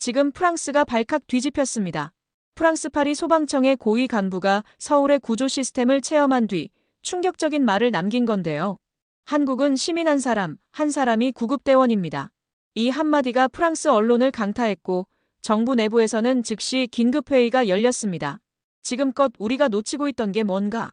지금 프랑스가 발칵 뒤집혔습니다. 프랑스 파리 소방청의 고위 간부가 서울의 구조 시스템을 체험한 뒤 충격적인 말을 남긴 건데요. 한국은 시민 한 사람이 구급대원입니다. 이 한마디가 프랑스 언론을 강타했고 정부 내부에서는 즉시 긴급회의가 열렸습니다. 지금껏 우리가 놓치고 있던 게 뭔가?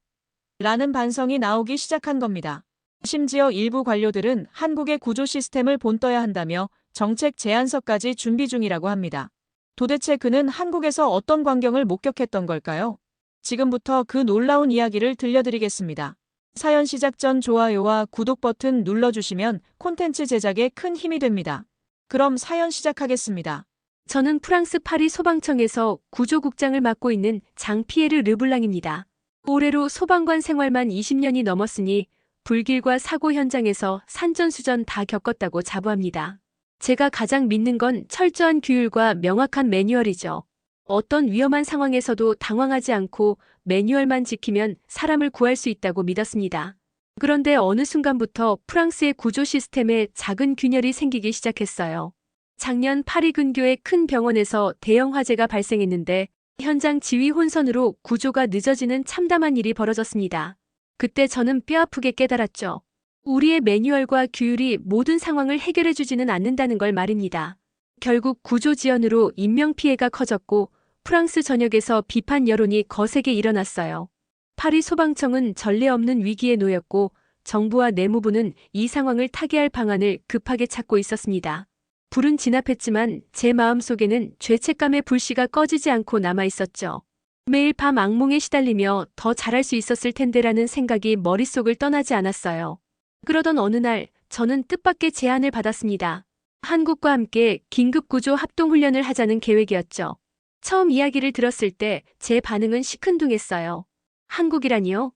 라는 반성이 나오기 시작한 겁니다. 심지어 일부 관료들은 한국의 구조 시스템을 본떠야 한다며 정책 제안서까지 준비 중이라고 합니다. 도대체 그는 한국에서 어떤 광경을 목격했던 걸까요? 지금부터 그 놀라운 이야기를 들려드리겠습니다. 사연 시작 전 좋아요와 구독 버튼 눌러주시면 콘텐츠 제작에 큰 힘이 됩니다. 그럼 사연 시작하겠습니다. 저는 프랑스 파리 소방청에서 구조국장을 맡고 있는 장피에르 르블랑입니다. 올해로 소방관 생활만 20년이 넘었으니 불길과 사고 현장에서 산전수전 다 겪었다고 자부합니다. 제가 가장 믿는 건 철저한 규율과 명확한 매뉴얼이죠. 어떤 위험한 상황에서도 당황하지 않고 매뉴얼만 지키면 사람을 구할 수 있다고 믿었습니다. 그런데 어느 순간부터 프랑스의 구조 시스템에 작은 균열이 생기기 시작했어요. 작년 파리 근교의 큰 병원에서 대형 화재가 발생했는데 현장 지휘 혼선으로 구조가 늦어지는 참담한 일이 벌어졌습니다. 그때 저는 뼈아프게 깨달았죠. 우리의 매뉴얼과 규율이 모든 상황을 해결해주지는 않는다는 걸 말입니다. 결국 구조 지연으로 인명피해가 커졌고 프랑스 전역에서 비판 여론이 거세게 일어났어요. 파리 소방청은 전례 없는 위기에 놓였고 정부와 내무부는 이 상황을 타개할 방안을 급하게 찾고 있었습니다. 불은 진압했지만 제 마음속에는 죄책감의 불씨가 꺼지지 않고 남아있었죠. 매일 밤 악몽에 시달리며 더 잘할 수 있었을 텐데라는 생각이 머릿속을 떠나지 않았어요. 그러던 어느 날 저는 뜻밖의 제안을 받았습니다. 한국과 함께 긴급구조 합동훈련을 하자는 계획이었죠. 처음 이야기를 들었을 때 제 반응은 시큰둥했어요. 한국이라니요?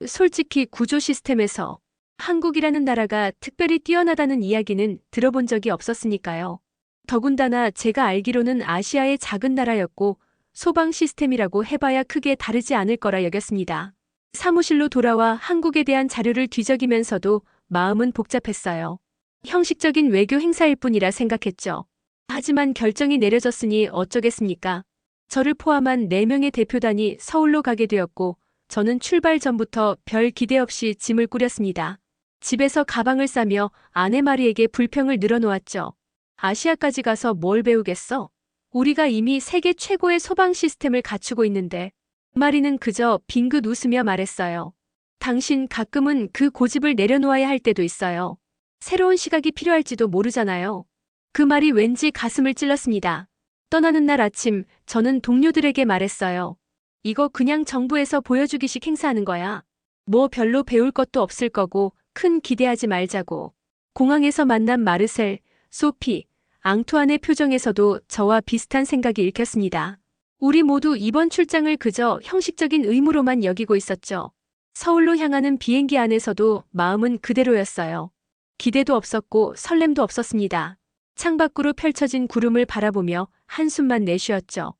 솔직히 구조 시스템에서 한국이라는 나라가 특별히 뛰어나다는 이야기는 들어본 적이 없었으니까요. 더군다나 제가 알기로는 아시아의 작은 나라였고 소방 시스템이라고 해봐야 크게 다르지 않을 거라 여겼습니다. 사무실로 돌아와 한국에 대한 자료를 뒤적이면서도 마음은 복잡했어요. 형식적인 외교 행사일 뿐이라 생각했죠. 하지만 결정이 내려졌으니 어쩌겠습니까? 저를 포함한 4명의 대표단이 서울로 가게 되었고 저는 출발 전부터 별 기대 없이 짐을 꾸렸습니다. 집에서 가방을 싸며 아내 마리에게 불평을 늘어놓았죠. 아시아까지 가서 뭘 배우겠어? 우리가 이미 세계 최고의 소방 시스템을 갖추고 있는데. 마리는 그저 빙긋 웃으며 말했어요. 당신 가끔은 그 고집을 내려놓아야 할 때도 있어요. 새로운 시각이 필요할지도 모르잖아요. 그 말이 왠지 가슴을 찔렀습니다. 떠나는 날 아침 저는 동료들에게 말했어요. 이거 그냥 정부에서 보여주기식 행사하는 거야. 뭐 별로 배울 것도 없을 거고 큰 기대하지 말자고. 공항에서 만난 마르셀, 소피, 앙투안의 표정에서도 저와 비슷한 생각이 읽혔습니다. 우리 모두 이번 출장을 그저 형식적인 의무로만 여기고 있었죠. 서울로 향하는 비행기 안에서도 마음은 그대로였어요. 기대도 없었고 설렘도 없었습니다. 창밖으로 펼쳐진 구름을 바라보며 한숨만 내쉬었죠.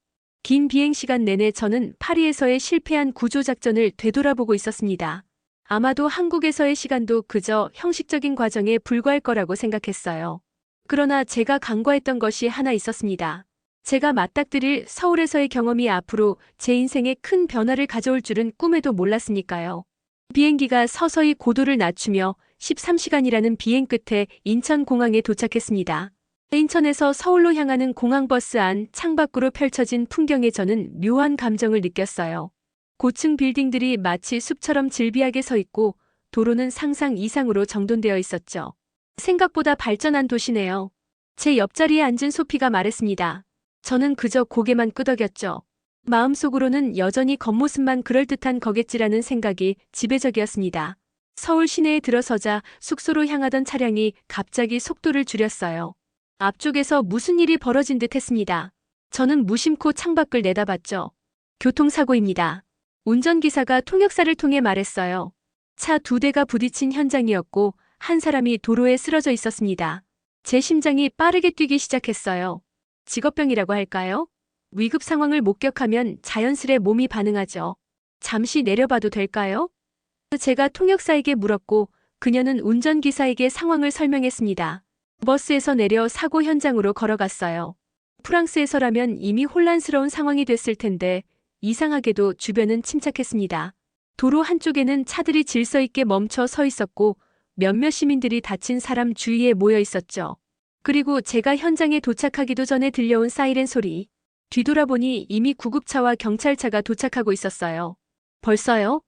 긴 비행시간 내내 저는 파리에서의 실패한 구조작전을 되돌아보고 있었습니다. 아마도 한국에서의 시간도 그저 형식적인 과정에 불과할 거라고 생각했어요. 그러나 제가 간과했던 것이 하나 있었습니다. 제가 맞닥뜨릴 서울에서의 경험이 앞으로 제 인생에 큰 변화를 가져올 줄은 꿈에도 몰랐으니까요. 비행기가 서서히 고도를 낮추며 13시간이라는 비행 끝에 인천공항에 도착했습니다. 인천에서 서울로 향하는 공항버스 안 창밖으로 펼쳐진 풍경에 저는 묘한 감정을 느꼈어요. 고층 빌딩들이 마치 숲처럼 질비하게 서 있고 도로는 상상 이상으로 정돈되어 있었죠. 생각보다 발전한 도시네요. 제 옆자리에 앉은 소피가 말했습니다. 저는 그저 고개만 끄덕였죠. 마음속으로는 여전히 겉모습만 그럴듯한 거겠지라는 생각이 지배적이었습니다. 서울 시내에 들어서자 숙소로 향하던 차량이 갑자기 속도를 줄였어요. 앞쪽에서 무슨 일이 벌어진 듯 했습니다. 저는 무심코 창밖을 내다봤죠. 교통사고입니다. 운전기사가 통역사를 통해 말했어요. 차 2대가 부딪힌 현장이었고 한 사람이 도로에 쓰러져 있었습니다. 제 심장이 빠르게 뛰기 시작했어요. 직업병이라고 할까요? 위급 상황을 목격하면 자연스레 몸이 반응하죠. 잠시 내려봐도 될까요? 제가 통역사에게 물었고 그녀는 운전기사에게 상황을 설명했습니다. 버스에서 내려 사고 현장으로 걸어갔어요. 프랑스에서라면 이미 혼란스러운 상황이 됐을 텐데 이상하게도 주변은 침착했습니다. 도로 한쪽에는 차들이 질서 있게 멈춰 서 있었고 몇몇 시민들이 다친 사람 주위에 모여 있었죠. 그리고 제가 현장에 도착하기도 전에 들려온 사이렌 소리. 뒤돌아보니 이미 구급차와 경찰차가 도착하고 있었어요. 벌써요?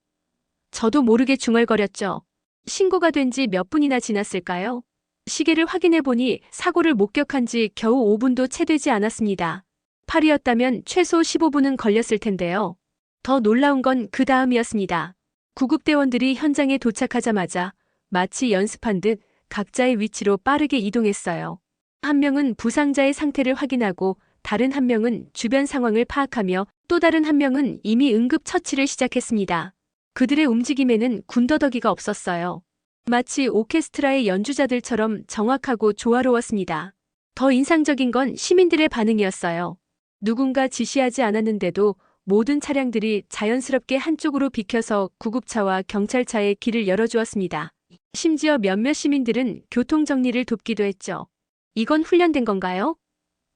저도 모르게 중얼거렸죠. 신고가 된 지 몇 분이나 지났을까요? 시계를 확인해 보니 사고를 목격한 지 겨우 5분도 채 되지 않았습니다. 파리였다면 최소 15분은 걸렸을 텐데요. 더 놀라운 건 그 다음이었습니다. 구급대원들이 현장에 도착하자마자 마치 연습한 듯 각자의 위치로 빠르게 이동했어요. 한 명은 부상자의 상태를 확인하고 다른 한 명은 주변 상황을 파악하며 또 다른 한 명은 이미 응급 처치를 시작했습니다. 그들의 움직임에는 군더더기가 없었어요. 마치 오케스트라의 연주자들처럼 정확하고 조화로웠습니다. 더 인상적인 건 시민들의 반응이었어요. 누군가 지시하지 않았는데도 모든 차량들이 자연스럽게 한쪽으로 비켜서 구급차와 경찰차의 길을 열어주었습니다. 심지어 몇몇 시민들은 교통정리를 돕기도 했죠. 이건 훈련된 건가요?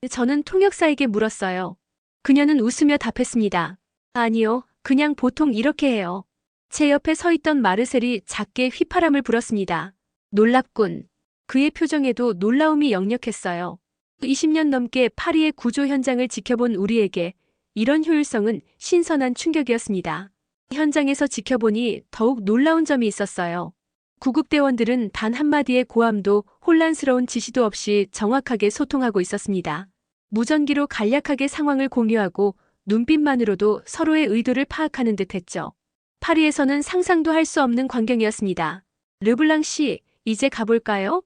저는 통역사에게 물었어요. 그녀는 웃으며 답했습니다. 아니요, 그냥 보통 이렇게 해요. 제 옆에 서 있던 마르셀이 작게 휘파람을 불었습니다. 놀랍군. 그의 표정에도 놀라움이 역력했어요. 20년 넘게 파리의 구조 현장을 지켜본 우리에게 이런 효율성은 신선한 충격이었습니다. 현장에서 지켜보니 더욱 놀라운 점이 있었어요. 구급대원들은 단 한마디의 고함도 혼란스러운 지시도 없이 정확하게 소통하고 있었습니다. 무전기로 간략하게 상황을 공유하고 눈빛만으로도 서로의 의도를 파악하는 듯했죠. 파리에서는 상상도 할 수 없는 광경이었습니다. 르블랑 씨, 이제 가볼까요?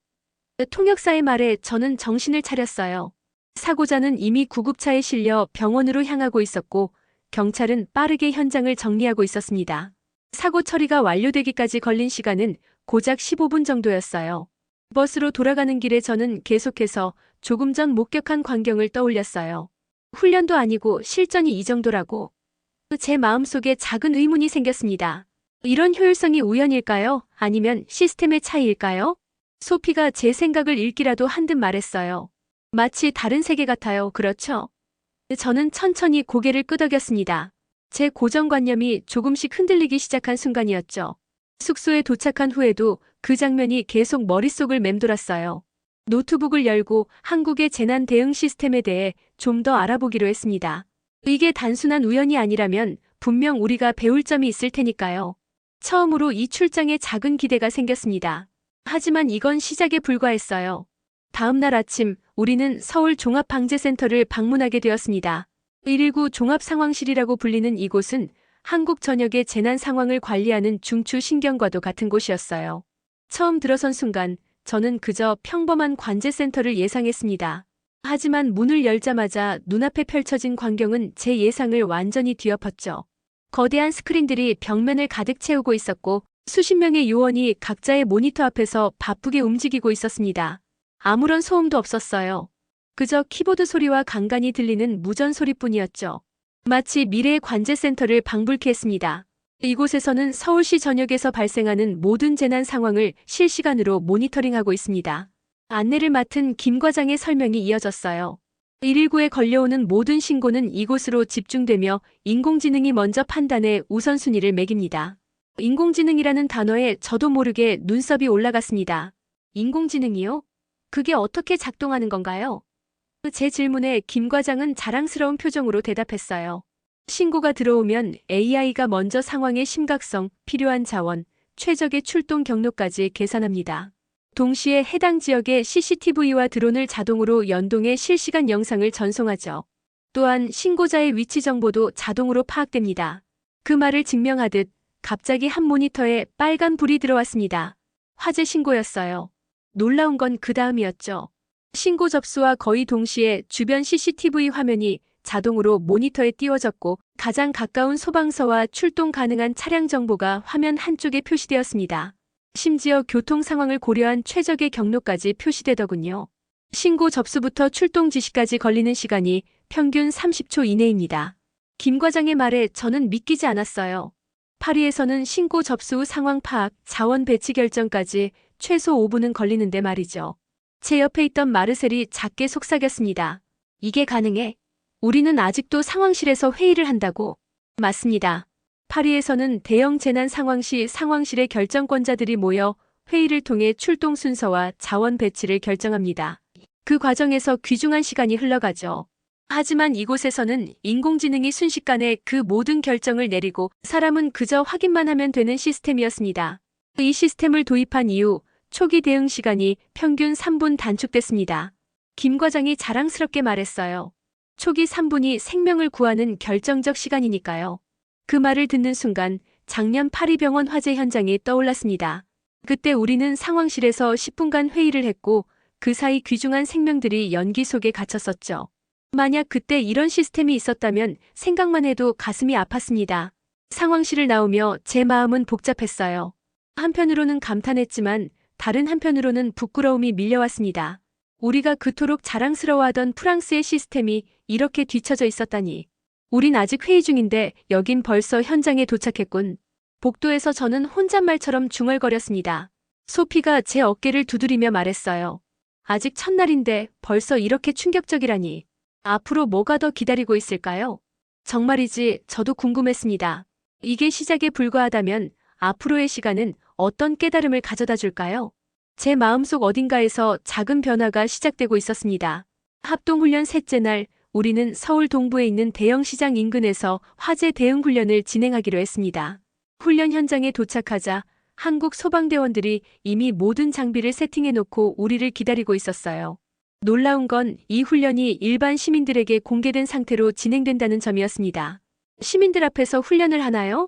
통역사의 말에 저는 정신을 차렸어요. 사고자는 이미 구급차에 실려 병원으로 향하고 있었고 경찰은 빠르게 현장을 정리하고 있었습니다. 사고 처리가 완료되기까지 걸린 시간은 고작 15분 정도였어요. 버스로 돌아가는 길에 저는 계속해서 조금 전 목격한 광경을 떠올렸어요. 훈련도 아니고 실전이 이 정도라고. 제 마음속에 작은 의문이 생겼습니다. 이런 효율성이 우연일까요? 아니면 시스템의 차이일까요? 소피가 제 생각을 읽기라도 한 듯 말했어요. 마치 다른 세계 같아요. 그렇죠? 저는 천천히 고개를 끄덕였습니다. 제 고정관념이 조금씩 흔들리기 시작한 순간이었죠. 숙소에 도착한 후에도 그 장면이 계속 머릿속을 맴돌았어요. 노트북을 열고 한국의 재난 대응 시스템에 대해 좀 더 알아보기로 했습니다. 이게 단순한 우연이 아니라면 분명 우리가 배울 점이 있을 테니까요. 처음으로 이 출장에 작은 기대가 생겼습니다. 하지만 이건 시작에 불과했어요. 다음 날 아침 우리는 서울 종합방재센터를 방문하게 되었습니다. 119 종합상황실이라고 불리는 이곳은 한국 전역의 재난 상황을 관리하는 중추신경과도 같은 곳이었어요. 처음 들어선 순간 저는 그저 평범한 관제센터를 예상했습니다. 하지만 문을 열자마자 눈앞에 펼쳐진 광경은 제 예상을 완전히 뒤엎었죠. 거대한 스크린들이 벽면을 가득 채우고 있었고 수십 명의 요원이 각자의 모니터 앞에서 바쁘게 움직이고 있었습니다. 아무런 소음도 없었어요. 그저 키보드 소리와 간간히 들리는 무전 소리뿐이었죠. 마치 미래의 관제센터를 방불케 했습니다. 이곳에서는 서울시 전역에서 발생하는 모든 재난 상황을 실시간으로 모니터링하고 있습니다. 안내를 맡은 김 과장의 설명이 이어졌어요. 119에 걸려오는 모든 신고는 이곳으로 집중되며 인공지능이 먼저 판단해 우선순위를 매깁니다. 인공지능이라는 단어에 저도 모르게 눈썹이 올라갔습니다. 인공지능이요? 그게 어떻게 작동하는 건가요? 제 질문에 김 과장은 자랑스러운 표정으로 대답했어요. 신고가 들어오면 AI가 먼저 상황의 심각성, 필요한 자원, 최적의 출동 경로까지 계산합니다. 동시에 해당 지역의 CCTV와 드론을 자동으로 연동해 실시간 영상을 전송하죠. 또한 신고자의 위치 정보도 자동으로 파악됩니다. 그 말을 증명하듯 갑자기 한 모니터에 빨간 불이 들어왔습니다. 화재 신고였어요. 놀라운 건 그 다음이었죠. 신고 접수와 거의 동시에 주변 CCTV 화면이 자동으로 모니터에 띄워졌고 가장 가까운 소방서와 출동 가능한 차량 정보가 화면 한쪽에 표시되었습니다. 심지어 교통 상황을 고려한 최적의 경로까지 표시되더군요. 신고 접수부터 출동 지시까지 걸리는 시간이 평균 30초 이내입니다. 김 과장의 말에 저는 믿기지 않았어요. 파리에서는 신고 접수 후 상황 파악, 자원 배치 결정까지 최소 5분은 걸리는데 말이죠. 제 옆에 있던 마르셀이 작게 속삭였습니다. 이게 가능해? 우리는 아직도 상황실에서 회의를 한다고? 맞습니다. 파리에서는 대형 재난 상황 시 상황실의 결정권자들이 모여 회의를 통해 출동 순서와 자원 배치를 결정합니다. 그 과정에서 귀중한 시간이 흘러가죠. 하지만 이곳에서는 인공지능이 순식간에 그 모든 결정을 내리고 사람은 그저 확인만 하면 되는 시스템이었습니다. 이 시스템을 도입한 이후 초기 대응 시간이 평균 3분 단축됐습니다. 김 과장이 자랑스럽게 말했어요. 초기 3분이 생명을 구하는 결정적 시간이니까요. 그 말을 듣는 순간 작년 파리병원 화재 현장이 떠올랐습니다. 그때 우리는 상황실에서 10분간 회의를 했고 그 사이 귀중한 생명들이 연기 속에 갇혔었죠. 만약 그때 이런 시스템이 있었다면 생각만 해도 가슴이 아팠습니다. 상황실을 나오며 제 마음은 복잡했어요. 한편으로는 감탄했지만 다른 한편으로는 부끄러움이 밀려왔습니다. 우리가 그토록 자랑스러워하던 프랑스의 시스템이 이렇게 뒤처져 있었다니. 우린 아직 회의 중인데 여긴 벌써 현장에 도착했군. 복도에서 저는 혼잣말처럼 중얼거렸습니다. 소피가 제 어깨를 두드리며 말했어요. 아직 첫날인데 벌써 이렇게 충격적이라니. 앞으로 뭐가 더 기다리고 있을까요? 정말이지 저도 궁금했습니다. 이게 시작에 불과하다면 앞으로의 시간은 어떤 깨달음을 가져다 줄까요? 제 마음속 어딘가에서 작은 변화가 시작되고 있었습니다. 합동훈련 셋째 날, 우리는 서울 동부에 있는 대형 시장 인근에서 화재 대응 훈련을 진행하기로 했습니다. 훈련 현장에 도착하자 한국 소방대원들이 이미 모든 장비를 세팅해놓고 우리를 기다리고 있었어요. 놀라운 건 이 훈련이 일반 시민들에게 공개된 상태로 진행된다는 점이었습니다. 시민들 앞에서 훈련을 하나요?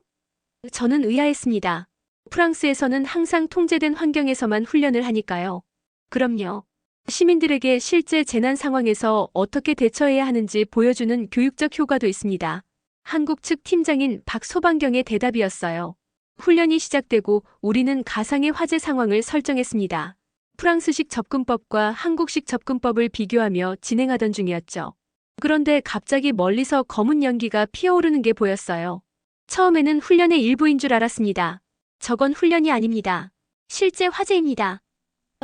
저는 의아했습니다. 프랑스에서는 항상 통제된 환경에서만 훈련을 하니까요. 그럼요. 시민들에게 실제 재난 상황에서 어떻게 대처해야 하는지 보여주는 교육적 효과도 있습니다. 한국 측 팀장인 박소방경의 대답이었어요. 훈련이 시작되고 우리는 가상의 화재 상황을 설정했습니다. 프랑스식 접근법과 한국식 접근법을 비교하며 진행하던 중이었죠. 그런데 갑자기 멀리서 검은 연기가 피어오르는 게 보였어요. 처음에는 훈련의 일부인 줄 알았습니다. 저건 훈련이 아닙니다. 실제 화재입니다.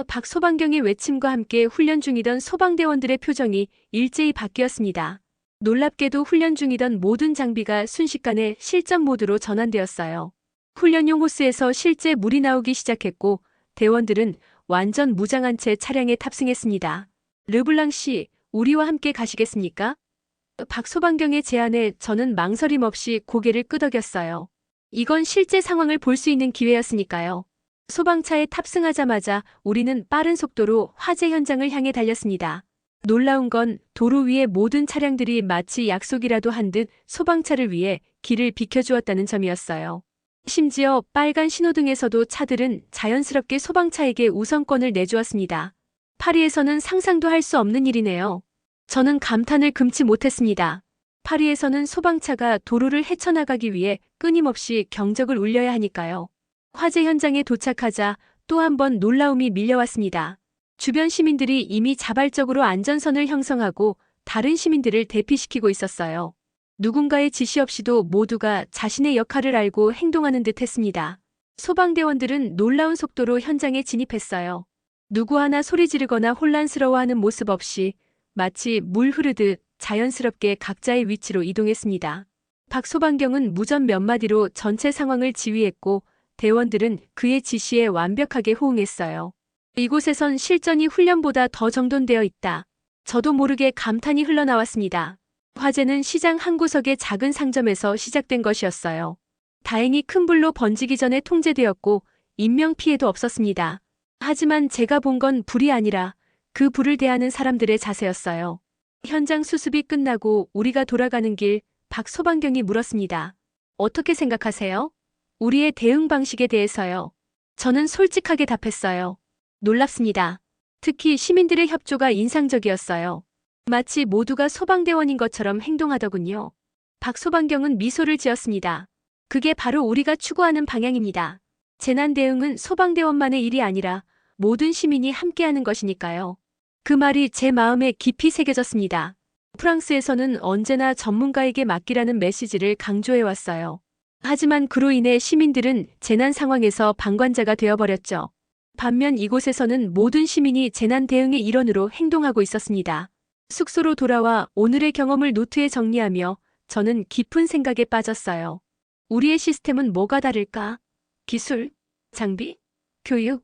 박소방경의 외침과 함께 훈련 중이던 소방대원들의 표정이 일제히 바뀌었습니다. 놀랍게도 훈련 중이던 모든 장비가 순식간에 실전 모드로 전환되었어요. 훈련용 호스에서 실제 물이 나오기 시작했고 대원들은 완전 무장한 채 차량에 탑승했습니다. 르블랑 씨, 우리와 함께 가시겠습니까? 박소방경의 제안에 저는 망설임 없이 고개를 끄덕였어요. 이건 실제 상황을 볼 수 있는 기회였으니까요. 소방차에 탑승하자마자 우리는 빠른 속도로 화재 현장을 향해 달렸습니다. 놀라운 건 도로 위의 모든 차량들이 마치 약속이라도 한 듯 소방차를 위해 길을 비켜주었다는 점이었어요. 심지어 빨간 신호등에서도 차들은 자연스럽게 소방차에게 우선권을 내주었습니다. 파리에서는 상상도 할 수 없는 일이네요. 저는 감탄을 금치 못했습니다. 파리에서는 소방차가 도로를 헤쳐나가기 위해 끊임없이 경적을 울려야 하니까요. 화재 현장에 도착하자 또 한 번 놀라움이 밀려왔습니다. 주변 시민들이 이미 자발적으로 안전선을 형성하고 다른 시민들을 대피시키고 있었어요. 누군가의 지시 없이도 모두가 자신의 역할을 알고 행동하는 듯 했습니다. 소방대원들은 놀라운 속도로 현장에 진입했어요. 누구 하나 소리 지르거나 혼란스러워하는 모습 없이 마치 물 흐르듯 자연스럽게 각자의 위치로 이동했습니다. 박소방경은 무전 몇 마디로 전체 상황을 지휘했고 대원들은 그의 지시에 완벽하게 호응했어요. 이곳에선 실전이 훈련보다 더 정돈되어 있다. 저도 모르게 감탄이 흘러나왔습니다. 화재는 시장 한 구석의 작은 상점에서 시작된 것이었어요. 다행히 큰 불로 번지기 전에 통제되었고 인명피해도 없었습니다. 하지만 제가 본 건 불이 아니라 그 불을 대하는 사람들의 자세였어요. 현장 수습이 끝나고 우리가 돌아가는 길 박소방경이 물었습니다. 어떻게 생각하세요? 우리의 대응 방식에 대해서요. 저는 솔직하게 답했어요. 놀랍습니다. 특히 시민들의 협조가 인상적이었어요. 마치 모두가 소방대원인 것처럼 행동하더군요. 박소방경은 미소를 지었습니다. 그게 바로 우리가 추구하는 방향입니다. 재난 대응은 소방대원만의 일이 아니라 모든 시민이 함께하는 것이니까요. 그 말이 제 마음에 깊이 새겨졌습니다. 프랑스에서는 언제나 전문가에게 맡기라는 메시지를 강조해왔어요. 하지만 그로 인해 시민들은 재난 상황에서 방관자가 되어버렸죠. 반면 이곳에서는 모든 시민이 재난 대응의 일원으로 행동하고 있었습니다. 숙소로 돌아와 오늘의 경험을 노트에 정리하며 저는 깊은 생각에 빠졌어요. 우리의 시스템은 뭐가 다를까? 기술? 장비? 교육?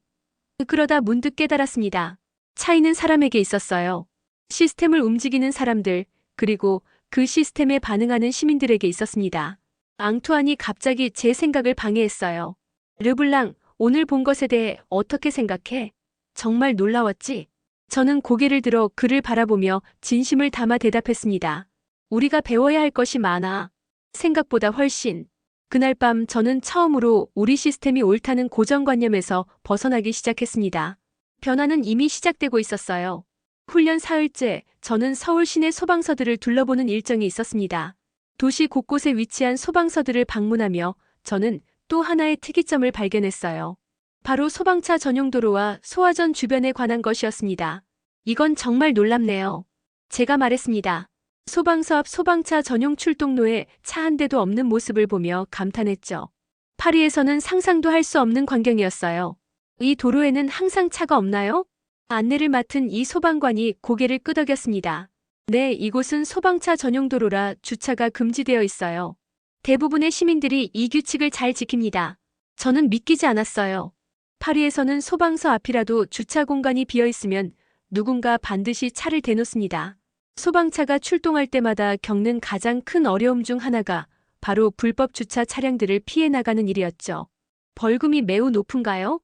그러다 문득 깨달았습니다. 차이는 사람에게 있었어요. 시스템을 움직이는 사람들, 그리고 그 시스템에 반응하는 시민들에게 있었습니다. 앙투안이 갑자기 제 생각을 방해했어요. 르블랑, 오늘 본 것에 대해 어떻게 생각해? 정말 놀라웠지? 저는 고개를 들어 그를 바라보며 진심을 담아 대답했습니다. 우리가 배워야 할 것이 많아. 생각보다 훨씬. 그날 밤 저는 처음으로 우리 시스템이 옳다는 고정관념에서 벗어나기 시작했습니다. 변화는 이미 시작되고 있었어요. 훈련 사흘째, 저는 서울 시내 소방서들을 둘러보는 일정이 있었습니다. 도시 곳곳에 위치한 소방서들을 방문하며 저는 또 하나의 특이점을 발견했어요. 바로 소방차 전용 도로와 소화전 주변에 관한 것이었습니다. 이건 정말 놀랍네요. 제가 말했습니다. 소방서 앞 소방차 전용 출동로에 차 한 대도 없는 모습을 보며 감탄했죠. 파리에서는 상상도 할 수 없는 광경이었어요. 이 도로에는 항상 차가 없나요? 안내를 맡은 이 소방관이 고개를 끄덕였습니다. 네, 이곳은 소방차 전용 도로라 주차가 금지되어 있어요. 대부분의 시민들이 이 규칙을 잘 지킵니다. 저는 믿기지 않았어요. 파리에서는 소방서 앞이라도 주차 공간이 비어 있으면 누군가 반드시 차를 대놓습니다. 소방차가 출동할 때마다 겪는 가장 큰 어려움 중 하나가 바로 불법 주차 차량들을 피해 나가는 일이었죠. 벌금이 매우 높은가요?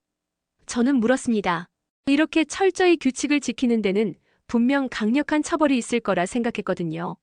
저는 물었습니다. 이렇게 철저히 규칙을 지키는 데는 분명 강력한 처벌이 있을 거라 생각했거든요.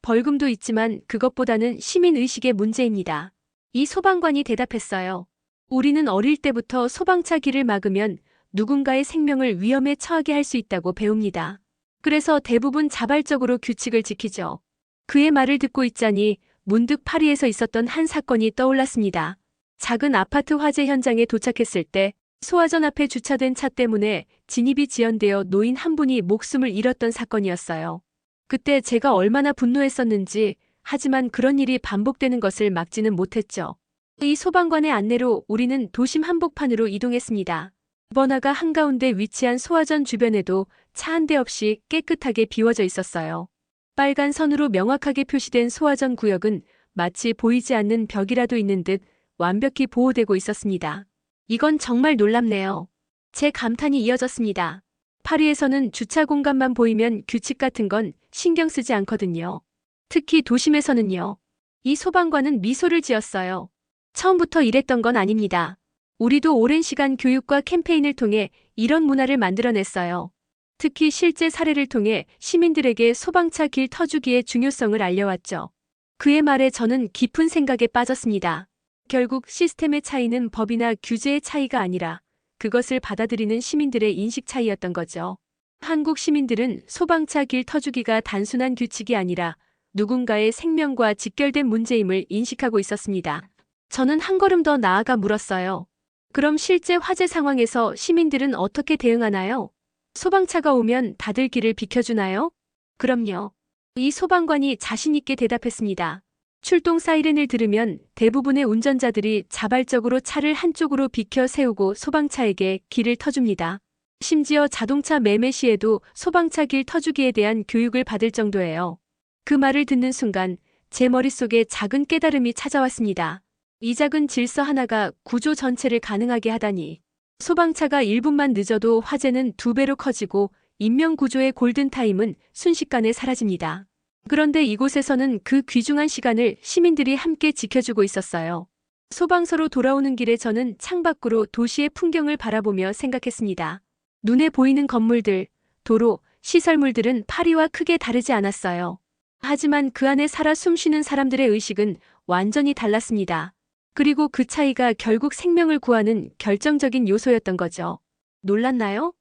벌금도 있지만 그것보다는 시민의식의 문제입니다. 이 소방관이 대답했어요. 우리는 어릴 때부터 소방차 길을 막으면 누군가의 생명을 위험에 처하게 할 수 있다고 배웁니다. 그래서 대부분 자발적으로 규칙을 지키죠. 그의 말을 듣고 있자니 문득 파리에서 있었던 한 사건이 떠올랐습니다. 작은 아파트 화재 현장에 도착했을 때 소화전 앞에 주차된 차 때문에 진입이 지연되어 노인 한 분이 목숨을 잃었던 사건이었어요. 그때 제가 얼마나 분노했었는지, 하지만 그런 일이 반복되는 것을 막지는 못했죠. 이 소방관의 안내로 우리는 도심 한복판으로 이동했습니다. 번화가 한가운데 위치한 소화전 주변에도 차 한 대 없이 깨끗하게 비워져 있었어요. 빨간 선으로 명확하게 표시된 소화전 구역은 마치 보이지 않는 벽이라도 있는 듯 완벽히 보호되고 있었습니다. 이건 정말 놀랍네요. 제 감탄이 이어졌습니다. 파리에서는 주차 공간만 보이면 규칙 같은 건 신경 쓰지 않거든요. 특히 도심에서는요. 이 소방관은 미소를 지었어요. 처음부터 이랬던 건 아닙니다. 우리도 오랜 시간 교육과 캠페인을 통해 이런 문화를 만들어냈어요. 특히 실제 사례를 통해 시민들에게 소방차 길 터주기의 중요성을 알려왔죠. 그의 말에 저는 깊은 생각에 빠졌습니다. 결국 시스템의 차이는 법이나 규제의 차이가 아니라 그것을 받아들이는 시민들의 인식 차이였던 거죠. 한국 시민들은 소방차 길 터주기가 단순한 규칙이 아니라 누군가의 생명과 직결된 문제임을 인식하고 있었습니다. 저는 한 걸음 더 나아가 물었어요. 그럼 실제 화재 상황에서 시민들은 어떻게 대응하나요? 소방차가 오면 다들 길을 비켜주나요? 그럼요. 이 소방관이 자신 있게 대답했습니다. 출동 사이렌을 들으면 대부분의 운전자들이 자발적으로 차를 한쪽으로 비켜 세우고 소방차에게 길을 터줍니다. 심지어 자동차 매매 시에도 소방차 길 터주기에 대한 교육을 받을 정도예요. 그 말을 듣는 순간 제 머릿속에 작은 깨달음이 찾아왔습니다. 이 작은 질서 하나가 구조 전체를 가능하게 하다니. 소방차가 1분만 늦어도 화재는 2배로 커지고 인명구조의 골든타임은 순식간에 사라집니다. 그런데 이곳에서는 그 귀중한 시간을 시민들이 함께 지켜주고 있었어요. 소방서로 돌아오는 길에 저는 창밖으로 도시의 풍경을 바라보며 생각했습니다. 눈에 보이는 건물들, 도로, 시설물들은 파리와 크게 다르지 않았어요. 하지만 그 안에 살아 숨쉬는 사람들의 의식은 완전히 달랐습니다. 그리고 그 차이가 결국 생명을 구하는 결정적인 요소였던 거죠. 놀랐나요?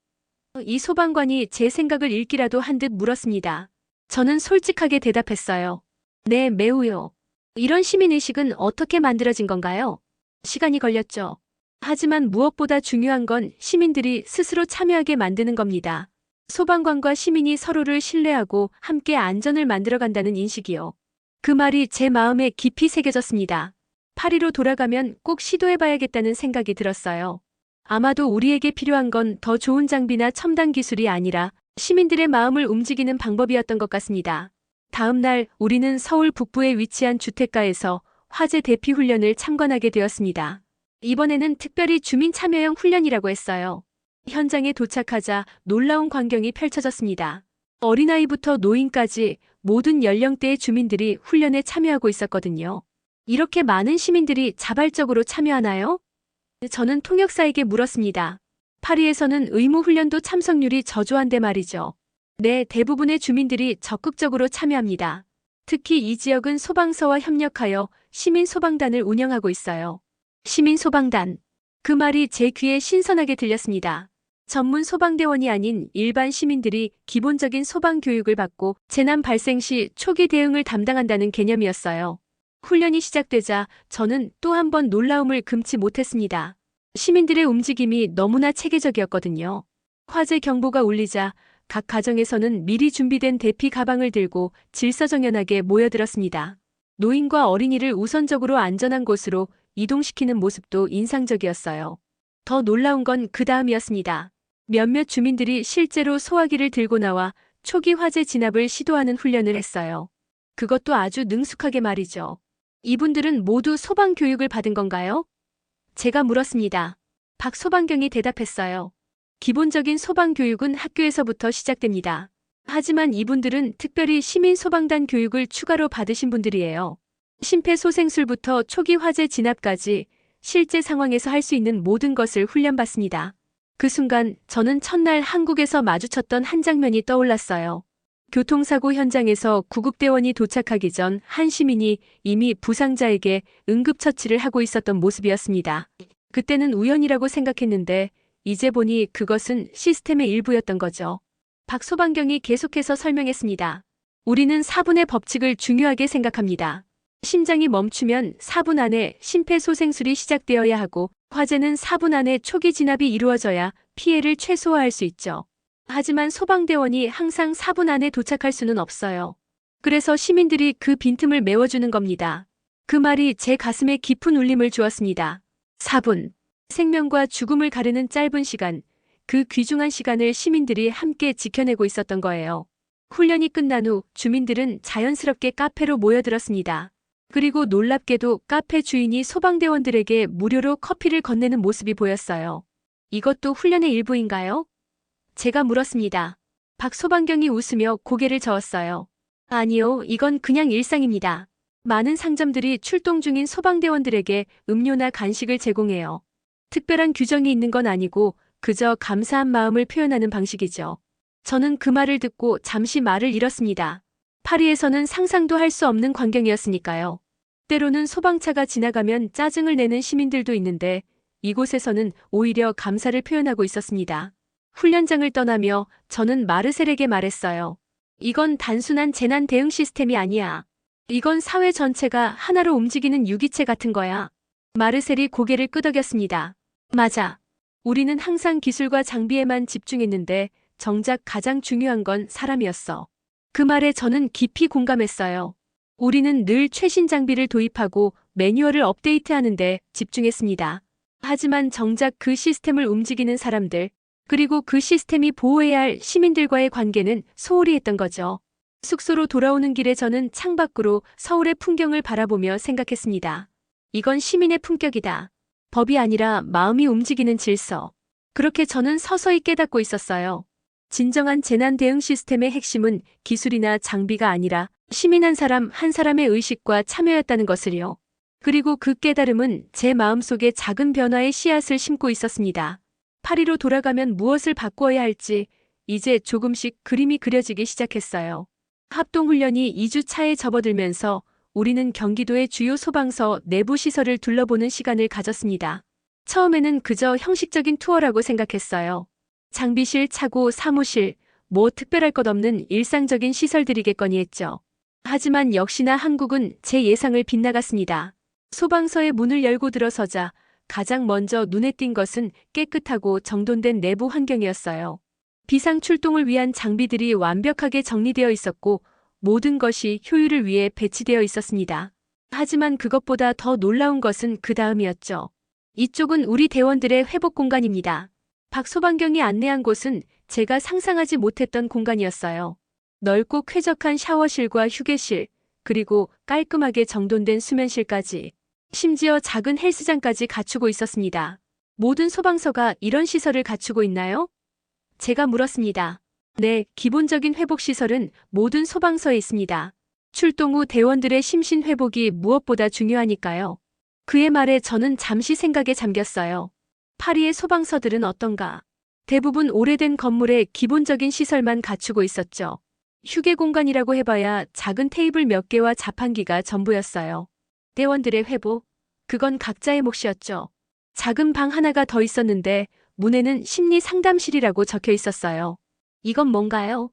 이 소방관이 제 생각을 읽기라도 한 듯 물었습니다. 저는 솔직하게 대답했어요. 네, 매우요. 이런 시민의식은 어떻게 만들어진 건가요? 시간이 걸렸죠. 하지만 무엇보다 중요한 건 시민들이 스스로 참여하게 만드는 겁니다. 소방관과 시민이 서로를 신뢰하고 함께 안전을 만들어간다는 인식이요. 그 말이 제 마음에 깊이 새겨졌습니다. 파리로 돌아가면 꼭 시도해봐야겠다는 생각이 들었어요. 아마도 우리에게 필요한 건 더 좋은 장비나 첨단 기술이 아니라 시민들의 마음을 움직이는 방법이었던 것 같습니다. 다음 날 우리는 서울 북부에 위치한 주택가에서 화재 대피 훈련을 참관하게 되었습니다. 이번에는 특별히 주민 참여형 훈련이라고 했어요. 현장에 도착하자 놀라운 광경이 펼쳐졌습니다. 어린아이부터 노인까지 모든 연령대의 주민들이 훈련에 참여하고 있었거든요. 이렇게 많은 시민들이 자발적으로 참여하나요? 저는 통역사에게 물었습니다. 파리에서는 의무 훈련도 참석률이 저조한데 말이죠. 네, 대부분의 주민들이 적극적으로 참여합니다. 특히 이 지역은 소방서와 협력하여 시민 소방단을 운영하고 있어요. 시민 소방단. 그 말이 제 귀에 신선하게 들렸습니다. 전문 소방대원이 아닌 일반 시민들이 기본적인 소방 교육을 받고 재난 발생 시 초기 대응을 담당한다는 개념이었어요. 훈련이 시작되자 저는 또 한 번 놀라움을 금치 못했습니다. 시민들의 움직임이 너무나 체계적이었거든요. 화재 경보가 울리자 각 가정에서는 미리 준비된 대피 가방을 들고 질서정연하게 모여들었습니다. 노인과 어린이를 우선적으로 안전한 곳으로 이동시키는 모습도 인상적이었어요. 더 놀라운 건 그 다음이었습니다. 몇몇 주민들이 실제로 소화기를 들고 나와 초기 화재 진압을 시도하는 훈련을 했어요. 그것도 아주 능숙하게 말이죠. 이분들은 모두 소방 교육을 받은 건가요? 제가 물었습니다. 박 소방경이 대답했어요. 기본적인 소방 교육은 학교에서부터 시작됩니다. 하지만 이분들은 특별히 시민 소방단 교육을 추가로 받으신 분들이에요. 심폐소생술부터 초기 화재 진압까지 실제 상황에서 할 수 있는 모든 것을 훈련받습니다. 그 순간 저는 첫날 한국에서 마주쳤던 한 장면이 떠올랐어요. 교통사고 현장에서 구급대원이 도착하기 전 한 시민이 이미 부상자에게 응급처치를 하고 있었던 모습이었습니다. 그때는 우연이라고 생각했는데 이제 보니 그것은 시스템의 일부였던 거죠. 박 소방경이 계속해서 설명했습니다. 우리는 4분의 법칙을 중요하게 생각합니다. 심장이 멈추면 4분 안에 심폐소생술이 시작되어야 하고 화재는 4분 안에 초기 진압이 이루어져야 피해를 최소화할 수 있죠. 하지만 소방대원이 항상 4분 안에 도착할 수는 없어요. 그래서 시민들이 그 빈틈을 메워주는 겁니다. 그 말이 제 가슴에 깊은 울림을 주었습니다. 4분. 생명과 죽음을 가르는 짧은 시간, 그 귀중한 시간을 시민들이 함께 지켜내고 있었던 거예요. 훈련이 끝난 후 주민들은 자연스럽게 카페로 모여들었습니다. 그리고 놀랍게도 카페 주인이 소방대원들에게 무료로 커피를 건네는 모습이 보였어요. 이것도 훈련의 일부인가요? 제가 물었습니다. 박 소방경이 웃으며 고개를 저었어요. 아니요, 이건 그냥 일상입니다. 많은 상점들이 출동 중인 소방대원들에게 음료나 간식을 제공해요. 특별한 규정이 있는 건 아니고 그저 감사한 마음을 표현하는 방식이죠. 저는 그 말을 듣고 잠시 말을 잃었습니다. 파리에서는 상상도 할 수 없는 광경이었으니까요. 때로는 소방차가 지나가면 짜증을 내는 시민들도 있는데 이곳에서는 오히려 감사를 표현하고 있었습니다. 훈련장을 떠나며 저는 마르셀에게 말했어요. 이건 단순한 재난 대응 시스템이 아니야. 이건 사회 전체가 하나로 움직이는 유기체 같은 거야. 마르셀이 고개를 끄덕였습니다. 맞아. 우리는 항상 기술과 장비에만 집중했는데 정작 가장 중요한 건 사람이었어. 그 말에 저는 깊이 공감했어요. 우리는 늘 최신 장비를 도입하고 매뉴얼을 업데이트하는데 집중했습니다. 하지만 정작 그 시스템을 움직이는 사람들, 그리고 그 시스템이 보호해야 할 시민들과의 관계는 소홀히 했던 거죠. 숙소로 돌아오는 길에 저는 창밖으로 서울의 풍경을 바라보며 생각했습니다. 이건 시민의 품격이다. 법이 아니라 마음이 움직이는 질서. 그렇게 저는 서서히 깨닫고 있었어요. 진정한 재난 대응 시스템의 핵심은 기술이나 장비가 아니라 시민 한 사람 한 사람의 의식과 참여였다는 것을요. 그리고 그 깨달음은 제 마음속에 작은 변화의 씨앗을 심고 있었습니다. 파리로 돌아가면 무엇을 바꾸어야 할지 이제 조금씩 그림이 그려지기 시작했어요. 합동훈련이 2주 차에 접어들면서 우리는 경기도의 주요 소방서 내부 시설을 둘러보는 시간을 가졌습니다. 처음에는 그저 형식적인 투어라고 생각했어요. 장비실, 차고, 사무실, 뭐 특별할 것 없는 일상적인 시설들이겠거니 했죠. 하지만 역시나 한국은 제 예상을 빗나갔습니다. 소방서의 문을 열고 들어서자 가장 먼저 눈에 띈 것은 깨끗하고 정돈된 내부 환경이었어요. 비상 출동을 위한 장비들이 완벽하게 정리되어 있었고 모든 것이 효율을 위해 배치되어 있었습니다. 하지만 그것보다 더 놀라운 것은 그 다음이었죠. 이쪽은 우리 대원들의 회복 공간입니다. 박 소방경이 안내한 곳은 제가 상상하지 못했던 공간이었어요. 넓고 쾌적한 샤워실과 휴게실, 그리고 깔끔하게 정돈된 수면실까지, 심지어 작은 헬스장까지 갖추고 있었습니다. 모든 소방서가 이런 시설을 갖추고 있나요? 제가 물었습니다. 네, 기본적인 회복시설은 모든 소방서에 있습니다. 출동 후 대원들의 심신 회복이 무엇보다 중요하니까요. 그의 말에 저는 잠시 생각에 잠겼어요. 파리의 소방서들은 어떤가? 대부분 오래된 건물에 기본적인 시설만 갖추고 있었죠. 휴게 공간이라고 해봐야 작은 테이블 몇 개와 자판기가 전부였어요. 대원들의 회복? 그건 각자의 몫이었죠. 작은 방 하나가 더 있었는데 문에는 심리 상담실이라고 적혀 있었어요. 이건 뭔가요?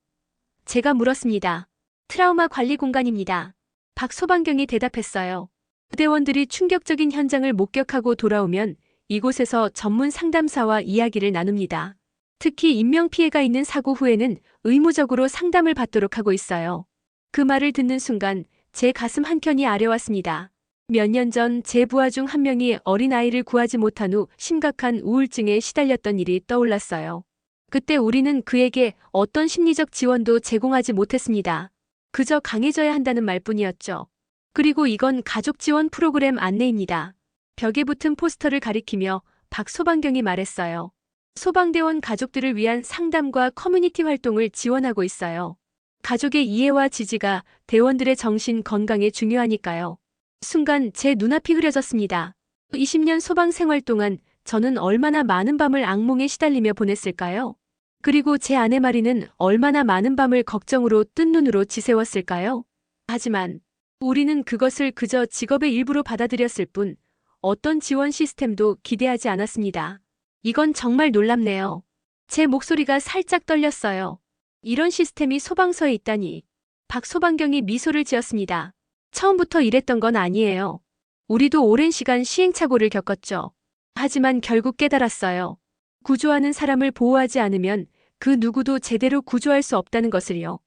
제가 물었습니다. 트라우마 관리 공간입니다. 박 소방경이 대답했어요. 대원들이 충격적인 현장을 목격하고 돌아오면 이곳에서 전문 상담사와 이야기를 나눕니다. 특히 인명피해가 있는 사고 후에는 의무적으로 상담을 받도록 하고 있어요. 그 말을 듣는 순간 제 가슴 한켠이 아려왔습니다. 몇 년 전 제 부하 중 한 명이 어린아이를 구하지 못한 후 심각한 우울증에 시달렸던 일이 떠올랐어요. 그때 우리는 그에게 어떤 심리적 지원도 제공하지 못했습니다. 그저 강해져야 한다는 말뿐이었죠. 그리고 이건 가족 지원 프로그램 안내입니다. 벽에 붙은 포스터를 가리키며 박 소방경이 말했어요. 소방대원 가족들을 위한 상담과 커뮤니티 활동을 지원하고 있어요. 가족의 이해와 지지가 대원들의 정신 건강에 중요하니까요. 순간 제 눈앞이 흐려졌습니다. 20년 소방 생활 동안 저는 얼마나 많은 밤을 악몽에 시달리며 보냈을까요? 그리고 제 아내 마리는 얼마나 많은 밤을 걱정으로 뜬 눈으로 지새웠을까요? 하지만 우리는 그것을 그저 직업의 일부로 받아들였을 뿐 어떤 지원 시스템도 기대하지 않았습니다. 이건 정말 놀랍네요. 제 목소리가 살짝 떨렸어요. 이런 시스템이 소방서에 있다니. 박 소방경이 미소를 지었습니다. 처음부터 이랬던 건 아니에요. 우리도 오랜 시간 시행착오를 겪었죠. 하지만 결국 깨달았어요. 구조하는 사람을 보호하지 않으면 그 누구도 제대로 구조할 수 없다는 것을요.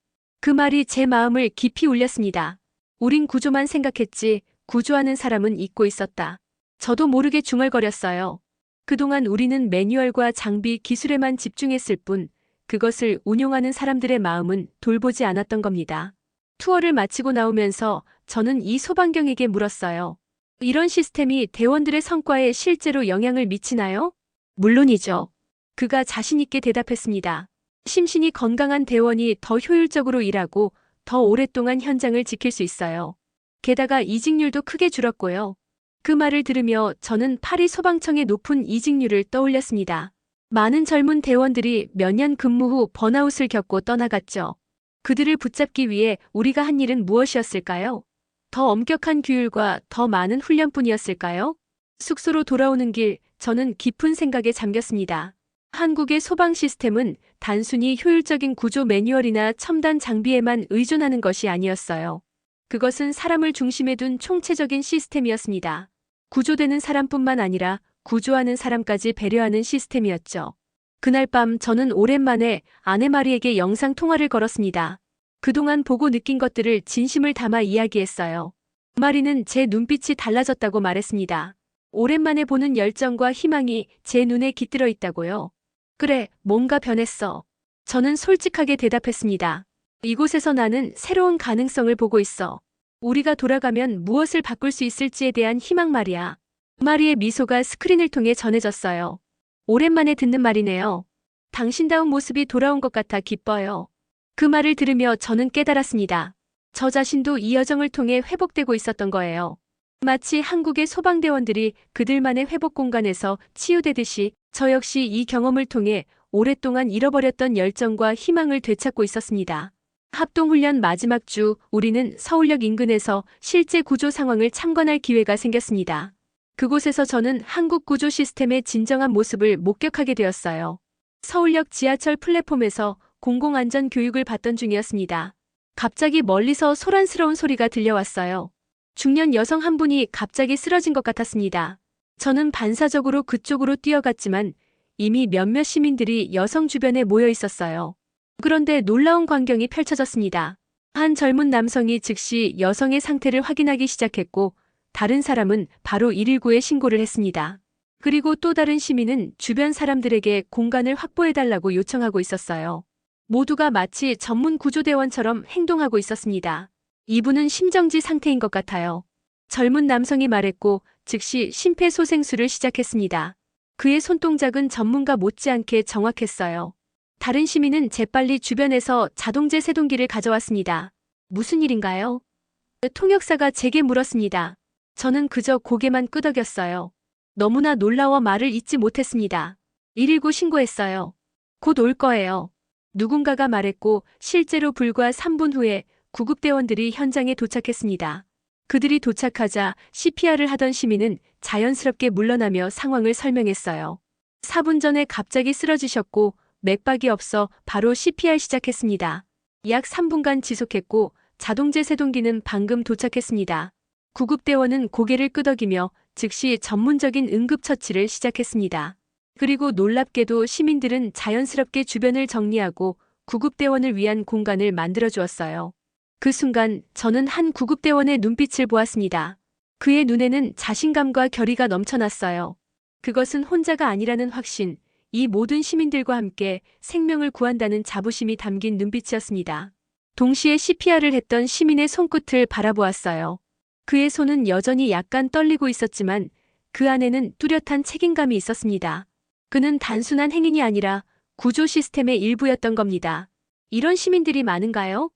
그 말이 제 마음을 깊이 울렸습니다. 우린 구조만 생각했지 구조하는 사람은 잊고 있었다. 저도 모르게 중얼거렸어요. 그동안 우리는 매뉴얼과 장비, 기술에만 집중했을 뿐 그것을 운용하는 사람들의 마음은 돌보지 않았던 겁니다. 투어를 마치고 나오면서 저는 이 소방경에게 물었어요. 이런 시스템이 대원들의 성과에 실제로 영향을 미치나요? 물론이죠. 그가 자신있게 대답했습니다. 심신이 건강한 대원이 더 효율적으로 일하고 더 오랫동안 현장을 지킬 수 있어요. 게다가 이직률도 크게 줄었고요. 그 말을 들으며 저는 파리 소방청의 높은 이직률을 떠올렸습니다. 많은 젊은 대원들이 몇 년 근무 후 번아웃을 겪고 떠나갔죠. 그들을 붙잡기 위해 우리가 한 일은 무엇이었을까요? 더 엄격한 규율과 더 많은 훈련뿐이었을까요? 숙소로 돌아오는 길, 저는 깊은 생각에 잠겼습니다. 한국의 소방 시스템은 단순히 효율적인 구조 매뉴얼이나 첨단 장비에만 의존하는 것이 아니었어요. 그것은 사람을 중심에 둔 총체적인 시스템이었습니다. 구조되는 사람뿐만 아니라 구조하는 사람까지 배려하는 시스템이었죠. 그날 밤 저는 오랜만에 아내 마리에게 영상 통화를 걸었습니다. 그동안 보고 느낀 것들을 진심을 담아 이야기했어요. 마리는 제 눈빛이 달라졌다고 말했습니다. 오랜만에 보는 열정과 희망이 제 눈에 깃들어 있다고요. 그래, 뭔가 변했어. 저는 솔직하게 대답했습니다. 이곳에서 나는 새로운 가능성을 보고 있어. 우리가 돌아가면 무엇을 바꿀 수 있을지에 대한 희망 말이야. 마리의 미소가 스크린을 통해 전해졌어요. 오랜만에 듣는 말이네요. 당신다운 모습이 돌아온 것 같아 기뻐요. 그 말을 들으며 저는 깨달았습니다. 저 자신도 이 여정을 통해 회복되고 있었던 거예요. 마치 한국의 소방대원들이 그들만의 회복 공간에서 치유되듯이 저 역시 이 경험을 통해 오랫동안 잃어버렸던 열정과 희망을 되찾고 있었습니다. 합동훈련 마지막 주, 우리는 서울역 인근에서 실제 구조 상황을 참관할 기회가 생겼습니다. 그곳에서 저는 한국 구조 시스템의 진정한 모습을 목격하게 되었어요. 서울역 지하철 플랫폼에서 공공안전 교육을 받던 중이었습니다. 갑자기 멀리서 소란스러운 소리가 들려왔어요. 중년 여성 한 분이 갑자기 쓰러진 것 같았습니다. 저는 반사적으로 그쪽으로 뛰어갔지만 이미 몇몇 시민들이 여성 주변에 모여 있었어요. 그런데 놀라운 광경이 펼쳐졌습니다. 한 젊은 남성이 즉시 여성의 상태를 확인하기 시작했고 다른 사람은 바로 119에 신고를 했습니다. 그리고 또 다른 시민은 주변 사람들에게 공간을 확보해달라고 요청하고 있었어요. 모두가 마치 전문 구조대원처럼 행동하고 있었습니다. 이분은 심정지 상태인 것 같아요. 젊은 남성이 말했고 즉시 심폐소생술을 시작했습니다. 그의 손동작은 전문가 못지않게 정확했어요. 다른 시민은 재빨리 주변에서 자동제 세동기를 가져왔습니다. 무슨 일인가요? 통역사가 제게 물었습니다. 저는 그저 고개만 끄덕였어요. 너무나 놀라워 말을 잇지 못했습니다. 119 신고했어요. 곧 올 거예요. 누군가가 말했고 실제로 불과 3분 후에 구급대원들이 현장에 도착했습니다. 그들이 도착하자 CPR을 하던 시민은 자연스럽게 물러나며 상황을 설명했어요. 4분 전에 갑자기 쓰러지셨고 맥박이 없어 바로 CPR 시작했습니다. 약 3분간 지속했고 자동제 세동기는 방금 도착했습니다. 구급대원은 고개를 끄덕이며 즉시 전문적인 응급처치를 시작했습니다. 그리고 놀랍게도 시민들은 자연스럽게 주변을 정리하고 구급대원을 위한 공간을 만들어 주었어요. 그 순간 저는 한 구급대원의 눈빛을 보았습니다. 그의 눈에는 자신감과 결의가 넘쳐났어요. 그것은 혼자가 아니라는 확신, 이 모든 시민들과 함께 생명을 구한다는 자부심이 담긴 눈빛이었습니다. 동시에 CPR을 했던 시민의 손끝을 바라보았어요. 그의 손은 여전히 약간 떨리고 있었지만 그 안에는 뚜렷한 책임감이 있었습니다. 그는 단순한 행인이 아니라 구조 시스템의 일부였던 겁니다. 이런 시민들이 많은가요?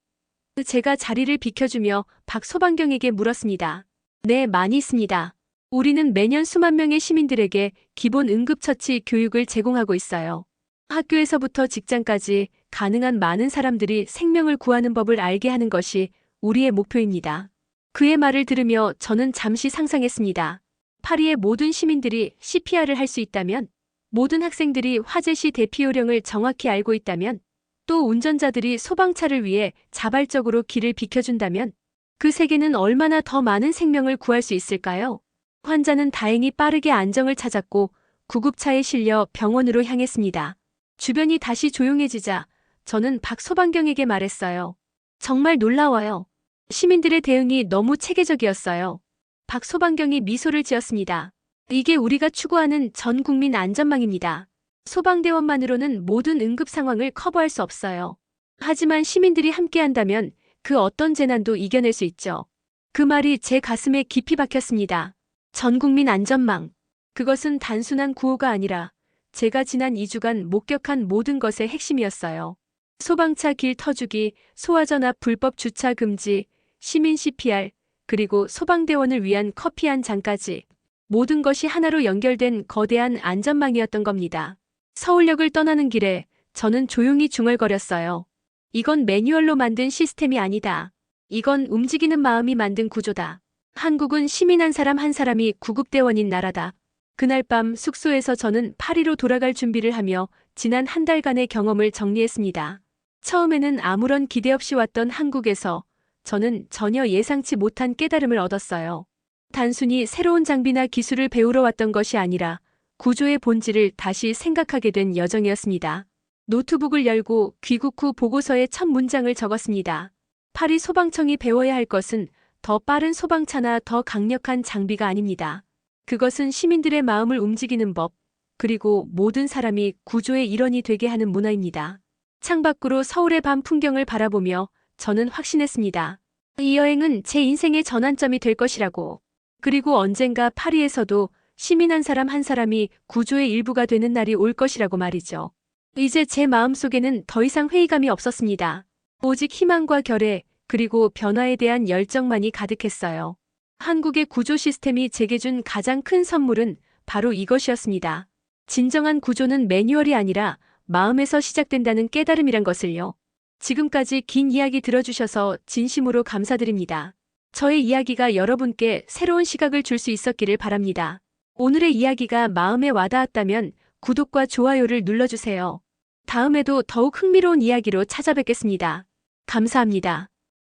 제가 자리를 비켜주며 박 소방경에게 물었습니다. 네, 많이 있습니다. 우리는 매년 수만 명의 시민들에게 기본 응급처치 교육을 제공하고 있어요. 학교에서부터 직장까지 가능한 많은 사람들이 생명을 구하는 법을 알게 하는 것이 우리의 목표입니다. 그의 말을 들으며 저는 잠시 상상했습니다. 파리의 모든 시민들이 CPR을 할 수 있다면, 모든 학생들이 화재 시 대피 요령을 정확히 알고 있다면, 또 운전자들이 소방차를 위해 자발적으로 길을 비켜준다면 그 세계는 얼마나 더 많은 생명을 구할 수 있을까요? 환자는 다행히 빠르게 안정을 찾았고 구급차에 실려 병원으로 향했습니다. 주변이 다시 조용해지자 저는 박 소방경에게 말했어요. 정말 놀라워요. 시민들의 대응이 너무 체계적이었어요. 박 소방경이 미소를 지었습니다. 이게 우리가 추구하는 전 국민 안전망입니다. 소방대원만으로는 모든 응급 상황을 커버할 수 없어요. 하지만 시민들이 함께한다면 그 어떤 재난도 이겨낼 수 있죠. 그 말이 제 가슴에 깊이 박혔습니다. 전 국민 안전망. 그것은 단순한 구호가 아니라 제가 지난 2주간 목격한 모든 것의 핵심이었어요. 소방차 길 터주기, 소화전압 불법 주차 금지, 시민 CPR, 그리고 소방대원을 위한 커피 한 잔까지 모든 것이 하나로 연결된 거대한 안전망이었던 겁니다. 서울역을 떠나는 길에 저는 조용히 중얼거렸어요. 이건 매뉴얼로 만든 시스템이 아니다. 이건 움직이는 마음이 만든 구조다. 한국은 시민 한 사람 한 사람이 구급대원인 나라다. 그날 밤 숙소에서 저는 파리로 돌아갈 준비를 하며 지난 한 달간의 경험을 정리했습니다. 처음에는 아무런 기대 없이 왔던 한국에서 저는 전혀 예상치 못한 깨달음을 얻었어요. 단순히 새로운 장비나 기술을 배우러 왔던 것이 아니라 구조의 본질을 다시 생각하게 된 여정이었습니다. 노트북을 열고 귀국 후 보고서에 첫 문장을 적었습니다. 파리 소방청이 배워야 할 것은 더 빠른 소방차나 더 강력한 장비가 아닙니다. 그것은 시민들의 마음을 움직이는 법, 그리고 모든 사람이 구조의 일원이 되게 하는 문화입니다. 창밖으로 서울의 밤 풍경을 바라보며 저는 확신했습니다. 이 여행은 제 인생의 전환점이 될 것이라고. 그리고 언젠가 파리에서도 시민 한 사람 한 사람이 구조의 일부가 되는 날이 올 것이라고 말이죠. 이제 제 마음속에는 더 이상 회의감이 없었습니다. 오직 희망과 결의, 그리고 변화에 대한 열정만이 가득했어요. 한국의 구조 시스템이 제게 준 가장 큰 선물은 바로 이것이었습니다. 진정한 구조는 매뉴얼이 아니라 마음에서 시작된다는 깨달음이란 것을요. 지금까지 긴 이야기 들어주셔서 진심으로 감사드립니다. 저의 이야기가 여러분께 새로운 시각을 줄 수 있었기를 바랍니다. 오늘의 이야기가 마음에 와닿았다면 구독과 좋아요를 눌러주세요. 다음에도 더욱 흥미로운 이야기로 찾아뵙겠습니다. 감사합니다.